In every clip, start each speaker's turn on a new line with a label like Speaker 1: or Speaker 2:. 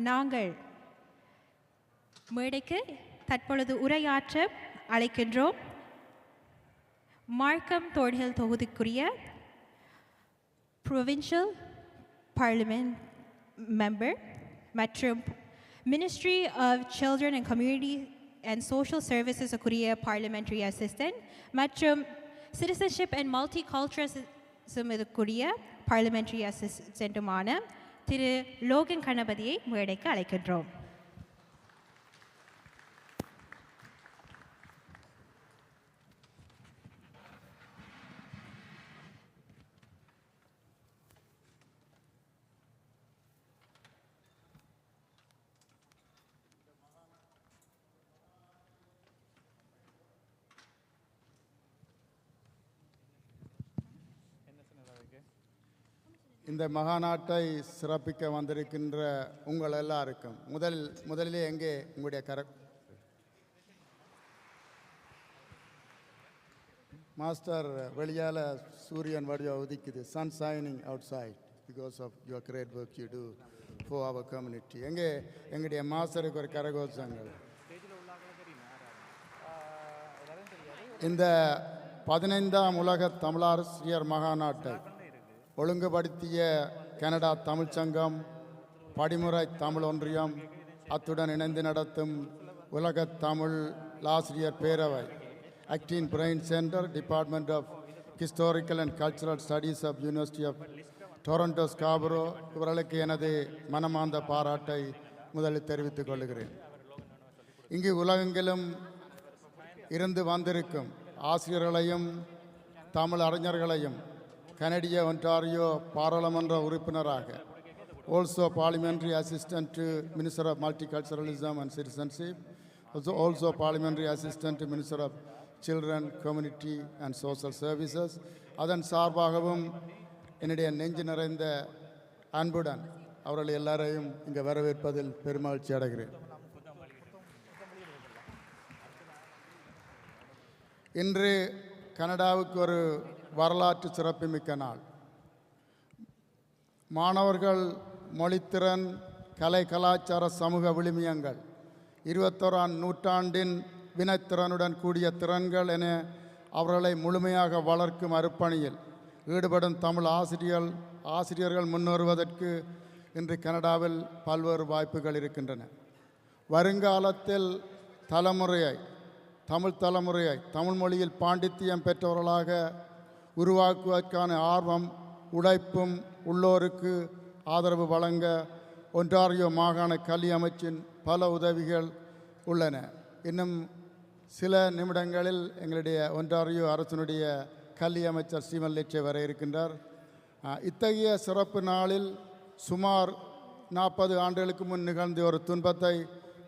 Speaker 1: நாங்கள் மேடைக்கு தற்பொழுது உரையாற்ற அழைக்கின்றோம். மார்க்கம் தோட்ஹில் தொகுதிக்குரிய Provincial Parliament Member மற்றும் Ministry of Children and Community and Social Services உரிய Parliamentary Assistant மற்றும் Citizenship and Multiculturalism உரிய Parliamentary Assistant-உமான திரு லோகன் கணபதியை மேடைக்கு அழைக்கின்றோம்.
Speaker 2: இந்த மகாநாட்டை சிறப்பிக்க வந்திருக்கின்ற உங்கள் எல்லாருக்கும் முதலிலே எங்கே உங்களுடைய மாஸ்டர் வெளியால் சூரியன் வடிவ உதிக்குது. Sun shining outside because of your great work you do for our community. எங்கே எங்களுடைய மாஸ்டருக்கு ஒரு கரகோஷங்கள். இந்த 15ஆம் உலக தமிழாசிரியர் மகாநாட்டை ஒழுங்குபடுத்திய கனடா தமிழ்ச்சங்கம், படிமுறை தமிழ் ஒன்றியம், அத்துடன் இணைந்து நடத்தும் உலக தமிழ் ஆசிரியர் பேரவை, ஆக்டின் brain centre, department of historical and cultural studies of university of Toronto Scarborough, இவர்களுக்கு எனது மனமார்ந்த பாராட்டை முதலில் தெரிவித்துக் கொள்கிறேன். இங்கு உலகெங்கிலும் இருந்து வந்திருக்கும் ஆசிரியர்களையும் தமிழ் அறிஞர்களையும் கனடிய ஒன்டாரியோ பாராளுமன்ற உறுப்பினராக, also parliamentary assistant to Minister of Multiculturalism and Citizenship, also parliamentary assistant to Minister of Children, Community and Social Services, அதன் சார்பாகவும் என்னுடைய நெஞ்சு நிறைந்த அன்புடன் அவர்கள் எல்லாரையும் இங்கே வரவேற்பதில் பெருமகிழ்ச்சி அடைகிறேன். இன்று கனடாவுக்கு ஒரு வரலாற்று சிறப்புமிக்க நாள். மாணவர்கள் மொழித்திறன், கலை, கலாச்சார, சமூக விழுமியங்கள், 21ஆம் நூற்றாண்டின் வினைத்திறனுடன் கூடிய திறன்கள் என அவர்களை முழுமையாக வளர்க்கும் அர்ப்பணியில் ஈடுபடும் தமிழ் ஆசிரியர்கள் முன்னேறுவதற்கு இன்று கனடாவில் பல்வேறு வாய்ப்புகள் இருக்கின்றன. வருங்காலத்தில் தமிழ் தமிழ் மொழியில் பாண்டித்தியம் பெற்றவர்களாக உருவாக்குவதற்கான ஆர்வம், உழைப்பும் உள்ளோருக்கு ஆதரவு வழங்க ஒன்டாரியோ மாகாண கல்வி அமைச்சின் பல உதவிகள் உள்ளன. இன்னும் சில நிமிடங்களில் எங்களுடைய ஒன்டாரியோ அரசினுடைய கல்வி அமைச்சர் ஸ்ரீமன் லெட்சே வர இருக்கின்றார். இத்தகைய சிறப்பு நாளில் சுமார் 40 ஆண்டுகளுக்கு முன் நிகழ்ந்த ஒரு துன்பத்தை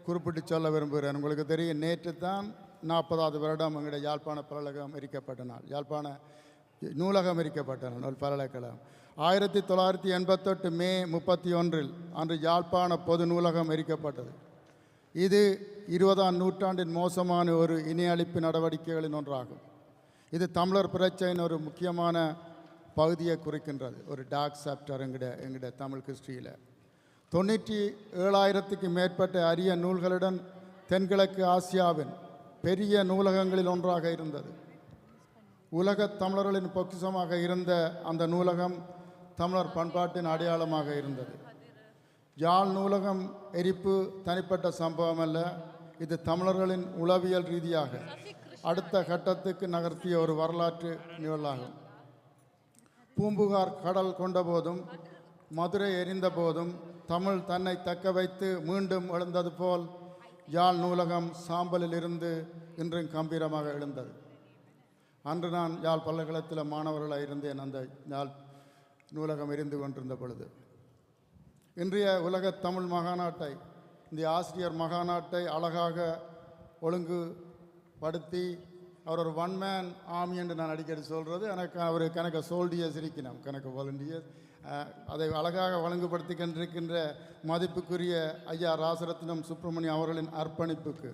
Speaker 2: குறிப்பிட்டு சொல்ல விரும்புகிறேன். உங்களுக்கு தெரியும், நேற்று தான் 40வது வருடம் எங்களுடைய யாழ்ப்பாண பல்கலைக்கழகம் எரிக்கப்பட்ட நாள். யாழ்ப்பாண நூலகம் எரிக்கப்பட்ட நாள், பல்கலைக்கழகம் 1988 மே 31 அன்று யாழ்ப்பாண பொது நூலகம் எரிக்கப்பட்டது. இது 20ஆம் நூற்றாண்டின் மோசமான ஒரு இணையழிப்பு நடவடிக்கைகளின் ஒன்றாகும். இது தமிழர் பிரச்சனையின் ஒரு முக்கியமான பகுதியை குறிக்கின்றது, ஒரு டார்க் சாப்டர் எங்களுடைய தமிழ் ஹிஸ்ட்ரியில். 97,000க்கு மேற்பட்ட அரிய நூல்களுடன் தென்கிழக்கு ஆசியாவின் பெரிய நூலகங்களில் ஒன்றாக இருந்தது. உலக தமிழர்களின் பொக்கிஷமாக இருந்த அந்த நூலகம் தமிழர் பண்பாட்டின் அடையாளமாக இருந்தது. யாழ் நூலகம் எரிப்பு தனிப்பட்ட சம்பவம் அல்ல, இது தமிழர்களின் உளவியல் ரீதியாக அடுத்த கட்டத்துக்கு நகர்த்திய ஒரு வரலாற்று நிகழ்வாகும். பூம்புகார் கடல் கொண்ட போதும், மதுரை எரிந்த போதும் தமிழ் தன்னை தக்க வைத்து மீண்டும் எழுந்தது போல் யாழ் நூலகம் சாம்பலில் இருந்து இன்றும் கம்பீரமாக எழுந்தது. அன்று நான் யாழ் பல்கலைக்கழகத்தில் மாணவர்களாக இருந்தேன். அந்த யாழ் நூலகம் எரிந்து கொண்டிருந்த பொழுது இன்றைய உலக தமிழ் மகாநாட்டை, இந்த ஆசிரியர் மகாநாட்டை அழகாக ஒழுங்குபடுத்தி அவர் ஒரு ஒன் மேன் ஆர்மி என்று நான் அடிக்கடி சொல்கிறது. அவர் கணக்கு சோல்டியர்ஸ் இருக்கணும், கணக்கு வாலண்டியர்ஸ். அதை அழகாக ஒழுங்குபடுத்தி கொண்டிருக்கின்ற மதிப்புக்குரிய ஐயா ராசரத்னம் சுப்பிரமணியம் அவர்களின் அர்ப்பணிப்புக்கு,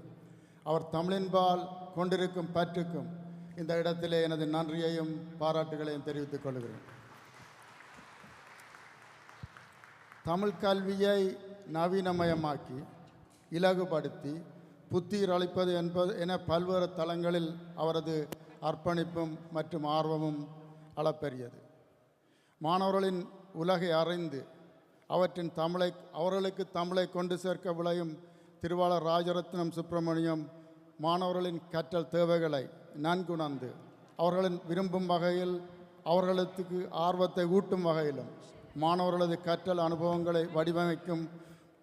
Speaker 2: அவர் தமிழின்பால் கொண்டிருக்கும் பற்றுக்கும் இந்த இடத்திலே எனது நன்றியையும் பாராட்டுகளையும் தெரிவித்துக் கொள்கிறேன். தமிழ் கல்வியை நவீனமயமாக்கி இலகுபடுத்தி புத்துயிர் அளிப்பது என பல்வேறு தளங்களில் அவரது அர்ப்பணிப்பும் மற்றும் ஆர்வமும் அளப்பெரியது. மாணவர்களின் உலகை அறிந்து அவர்களுக்கு தமிழை கொண்டு சேர்க்க விளையும் திருவாளர் ராஜரத்னம் சுப்பிரமணியம் மாணவர்களின் கற்றல் தேவைகளை நன்குணர்ந்து அவர்களின் விரும்பும் வகையில் அவர்களுக்கு ஆர்வத்தை ஊட்டும் வகையிலும் மாணவர்களது கற்றல் அனுபவங்களை வடிவமைக்கும்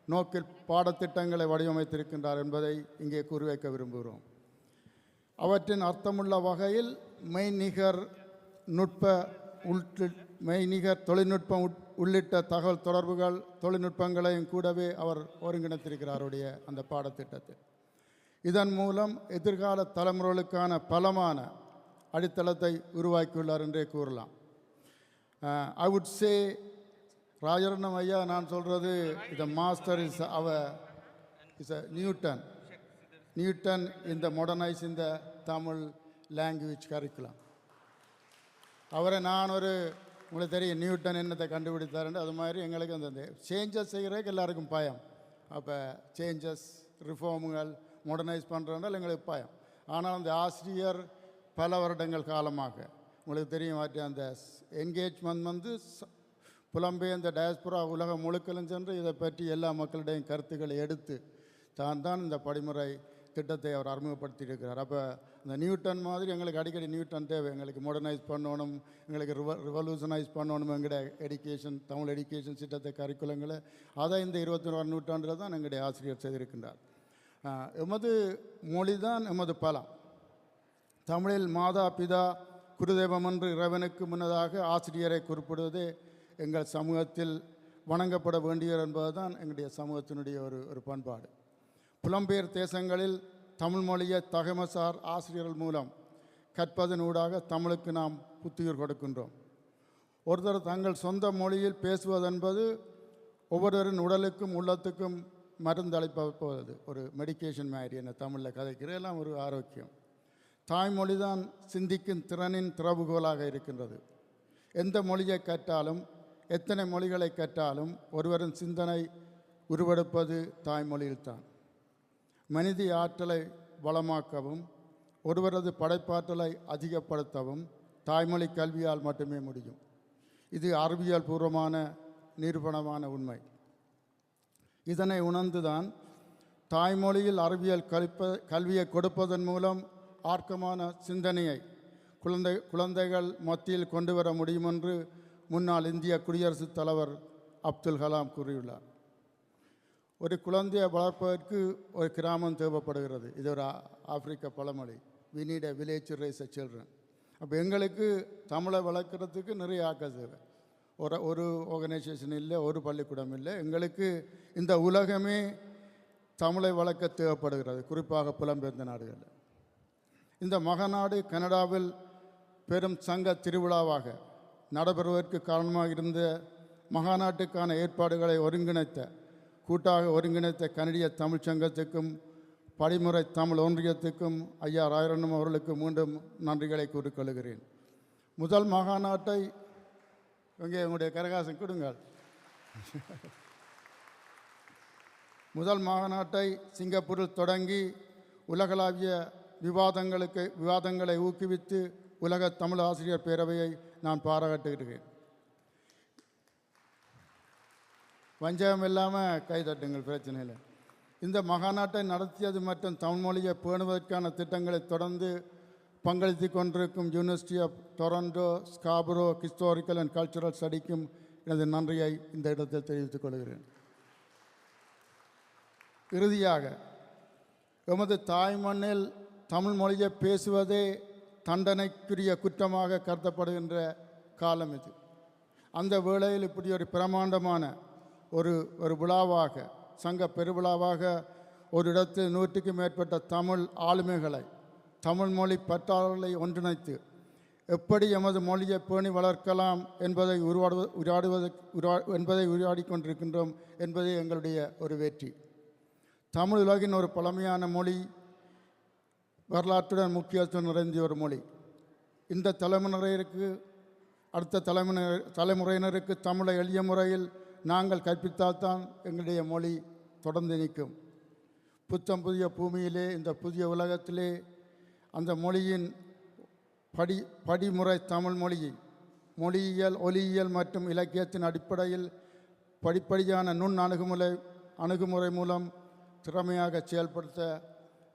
Speaker 2: நோக்கில் பாடத்திட்டங்களை வடிவமைத்திருக்கின்றார் என்பதை இங்கே கூறிவைக்க விரும்புகிறோம். அவற்றின் அர்த்தமுள்ள வகையில் மெய்நிகர் தொழில்நுட்பம் உள்ளிட்ட தகவல் தொடர்புகள் தொழில்நுட்பங்களையும் கூடவே அவர் ஒருங்கிணைத்திருக்கிறார் அந்த பாடத்திட்டத்தை. இதன் மூலம் எதிர்கால தலைமுறைகளுக்கான பலமான அடித்தளத்தை உருவாக்கியுள்ளார் என்றே கூறலாம். ஐ வுட் சே ராஜரத்னம் ஐயா நான் சொல்கிறது இந்த மாஸ்டர் இஸ் அ நியூட்டன் இந்த மாடர்னைஸ் இந்த தமிழ் லாங்குவேஜ் கரிக்குலம். அவரை நான் உங்களுக்கு தெரியும் நியூட்டன் என்னத்தை கண்டுபிடித்தாருன்னு, அது மாதிரி எங்களுக்கு அந்த சேஞ்சஸ் செய்கிறதுக்கு எல்லாருக்கும் பயம். அப்போ சேஞ்சஸ் ரிஃபார்முகள் மாடர்னைஸ் பண்ணுறதுனால எங்களுக்கு பயம். ஆனால் அந்த ஆசிரியர் பல வருடங்கள் காலமாக உங்களுக்கு தெரியும் அந்த என்கேஜ்மெண்ட் புலம்பெயர்ந்த டயஸ்போரா உலகம் முழுக்கலும் சென்று இதை பற்றி எல்லா மக்களிடையும் கருத்துக்களை எடுத்து தான் இந்த படிமுறை திட்டத்தை அவர் அறிமுகப்படுத்தியிருக்கிறார். அப்போ இந்த நியூட்டன் மாதிரி எங்களுக்கு அடிக்கடி நியூட்டன் தேவை. எங்களுக்கு மாடர்னைஸ் பண்ணணும், எங்களுக்கு ரிவல்யூஷனைஸ் பண்ணணும் எங்களுடைய தமிழ் எஜுகேஷன் சிஸ்டத்தை கரிக்குலங்களை. அதை இந்த 21ஆம் நூற்றாண்டில் தான் எங்களுடைய ஆசிரியர் செய்திருக்கின்றார். எமது மொழி தான் எமது பலம். தமிழில் மாதா பிதா குருதெய்வம் என்று இறைவனுக்கு முன்னதாக ஆசிரியரை குறிப்பிடுவதே எங்கள் சமூகத்தில் வணங்கப்பட வேண்டியவர் என்பதுதான் எங்களுடைய சமூகத்தினுடைய ஒரு பண்பாடு. புலம்பெயர் தேசங்களில் தமிழ் மொழியை தகமசார் ஆசிரியர்கள் மூலம் கற்பதனூடாக தமிழுக்கு நாம் புத்துயிர் கொடுக்கின்றோம். ஒருத்தர் தங்கள் சொந்த மொழியில் பேசுவதென்பது ஒவ்வொருவரின் உடலுக்கும் உள்ளத்துக்கும் மருந்து அளிப்பது, ஒரு மெடிக்கேஷன் மாதிரி என்ன தமிழில் கதைக்கிற எல்லாம் ஒரு ஆரோக்கியம். தாய்மொழி தான் சிந்திக்கும் திறனின் திறவுகோலாக இருக்கின்றது. எந்த மொழியை கற்றாலும் எத்தனை மொழிகளை கற்றாலும் ஒருவரின் சிந்தனை உருவெடுப்பது தாய்மொழியில்தான். மனித ஆற்றலை வளமாக்கவும் ஒருவரது படைப்பாற்றலை அதிகப்படுத்தவும் தாய்மொழி கல்வியால் மட்டுமே முடியும். இது அறிவியல் பூர்வமான நிரூபணமான உண்மை. இதனை உணர்ந்துதான் தாய்மொழியில் அறிவியல் கல்வியை கொடுப்பதன் மூலம் ஆர்க்கமான சிந்தனையை குழந்தைகள் மத்தியில் கொண்டு வர முடியும் என்று முன்னாள் இந்திய குடியரசுத் தலைவர் அப்துல் கலாம் கூறியுள்ளார். ஒரு குழந்தையை வளர்ப்பதற்கு ஒரு கிராமம் தேவைப்படுகிறது. இது ஒரு ஆப்பிரிக்க பழமொழி. We need a village to raise a children. அப்போ எங்களுக்கு தமிழை வளர்க்குறதுக்கு நிறைய ஆக்கள் தேவை. ஒரு ஆர்கனைசேஷன் இல்லை, ஒரு பள்ளிக்கூடம் இல்லை. எங்களுக்கு இந்த உலகமே தமிழை வளர்க்க தேவைப்படுகிறது, குறிப்பாக புலம்பெயர்ந்த நாடுகளில். இந்த மகநாடு கனடாவில் பெரும் சங்க திருவிழாவாக நடைபெறுவதற்கு காரணமாக இருந்த மகாநாட்டுக்கான ஏற்பாடுகளை கூட்டாக ஒருங்கிணைத்த கனடிய தமிழ் சங்கத்துக்கும் படிமுறை தமிழ் ஒன்றியத்துக்கும் ஐயா ராஜரத்னம் அவர்களுக்கு மீண்டும் நன்றிகளை கூறிக்கொள்கிறேன். முதல் மகாநாட்டை இங்கே உங்களுடைய கரகாசம் கொடுங்கள். முதல் மகாநாட்டை சிங்கப்பூரில் தொடங்கி உலகளாவிய விவாதங்களை ஊக்குவித்து உலக தமிழ் ஆசிரியர் பேரவையை நான் பாராட்டுகிறேன். வஞ்சகம் இல்லாமல் கைதட்டுங்கள், பிரச்சனை இல்லை. இந்த மகாநாட்டை நடத்தியது மற்றும் தமிழ் மொழியை பேணுவதற்கான திட்டங்களை தொடர்ந்து பங்களித்து கொண்டிருக்கும் university of Toronto, Scarborough historical and cultural ஸ்டடிக்கும் எனது நன்றியை இந்த இடத்தில் தெரிவித்துக் கொள்கிறேன். இறுதியாக, எமது தாய்மண்ணில் தமிழ் மொழியை பேசுவதே தண்டனைக்குரிய குற்றமாக கருதப்படுகின்ற காலம் இது. அந்த வேளையில் இப்படி ஒரு பிரமாண்டமான ஒரு விழாவாக, சங்க பெருவிழாவாக ஒரு இடத்தில் 100க்கும் மேற்பட்ட தமிழ் ஆளுமைகளை, தமிழ் மொழி பற்றாளர்களை ஒன்றிணைத்து எப்படி எமது மொழியை பேணி வளர்க்கலாம் என்பதை உரையாடி கொண்டிருக்கின்றோம் என்பதே எங்களுடைய ஒரு வெற்றி. தமிழ் உலகின் ஒரு பழமையான மொழி, வரலாற்றுடன் முக்கியத்துவம் நிறைந்த ஒரு மொழி. இந்த தலைமுறையினருக்கு அடுத்த தலைமுறையினருக்கு தமிழை எளிய முறையில் நாங்கள் கற்பித்தால்தான் எங்களுடைய மொழி தொடர்ந்து நிற்கும். புத்தம் புதிய பூமியிலே, இந்த புதிய உலகத்திலே அந்த மொழியின் படிமுறை தமிழ் மொழியை மொழியியல், ஒலியியல் மற்றும் இலக்கியத்தின் அடிப்படையில் படிப்படியான அணுகுமுறை மூலம் திறமையாக செயல்படுத்த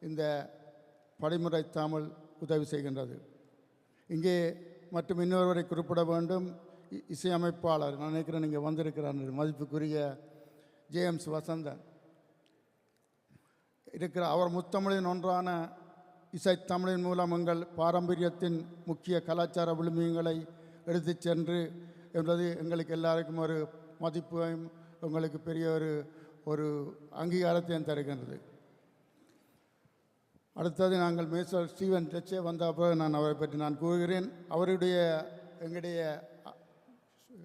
Speaker 2: இந்த படிமுறை தமிழ் உதவி செய்கின்றது. இங்கே மற்றும் இன்னொருவரை குறிப்பிட வேண்டும். இசையமைப்பாளர், நான் நினைக்கிறேன் நீங்கள் வந்திருக்கிறார், மதிப்புக்குரிய ஜேம்ஸ் வசந்தன் இருக்கிற. அவர் முத்தமிழின் ஒன்றான இசைத்தமிழின் மூலம் எங்கள் பாரம்பரியத்தின் முக்கிய கலாச்சார விழுமியங்களை எடுத்துச் சென்று என்பது எங்களுக்கு எல்லாருக்கும் ஒரு மதிப்பையும் உங்களுக்கு பெரிய ஒரு அங்கீகாரத்தையும் தருகின்றது. அடுத்தது நாங்கள் மேசர் ஸ்டீவன் டச்சே வந்த பிறகு நான் அவரை பற்றி நான் கூறுகிறேன். எங்களுடைய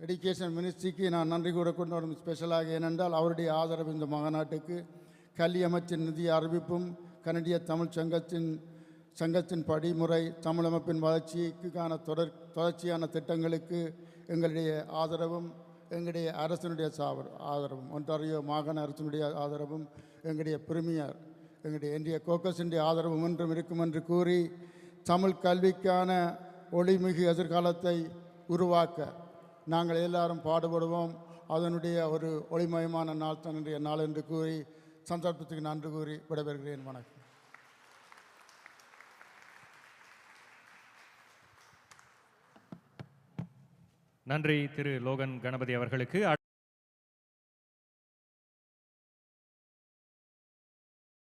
Speaker 2: எடுகேஷன் மினிஸ்ட்ரிக்கு நான் நன்றி கூட கொண்டு வரும் ஸ்பெஷலாக. ஏனென்றால் அவருடைய ஆதரவு இந்த மாநாட்டுக்கு கல்வி அமைச்சின் நிதி அறிவிப்பும் கனடிய தமிழ் சங்கத்தின் படிமுறை தமிழமைப்பின் வளர்ச்சிக்கான தொடர்ச்சியான திட்டங்களுக்கு எங்களுடைய ஆதரவும், எங்களுடைய அரசினுடைய ஆதரவும், ஒன்றாரியோ மாகாண அரசினுடைய ஆதரவும், எங்களுடைய பிரிமியர் எங்களுடைய இந்திய கோக்கஸினுடைய ஆதரவும் ஒன்றும் இருக்கும் என்று கூறி, தமிழ் கல்விக்கான ஒளிமிகு எதிர்காலத்தை உருவாக்க நாங்கள் எல்லாரும் பாடுபடுவோம். அதனுடைய ஒரு ஒளிமயமான நாள் தான் இன்றைய நாள் என்று கூறி சந்தர்ப்பத்துக்கு நன்றி கூறி விடைபெறுகிறேன். வணக்கம்.
Speaker 3: நன்றி திரு லோகன் கணபதி அவர்களுக்கு.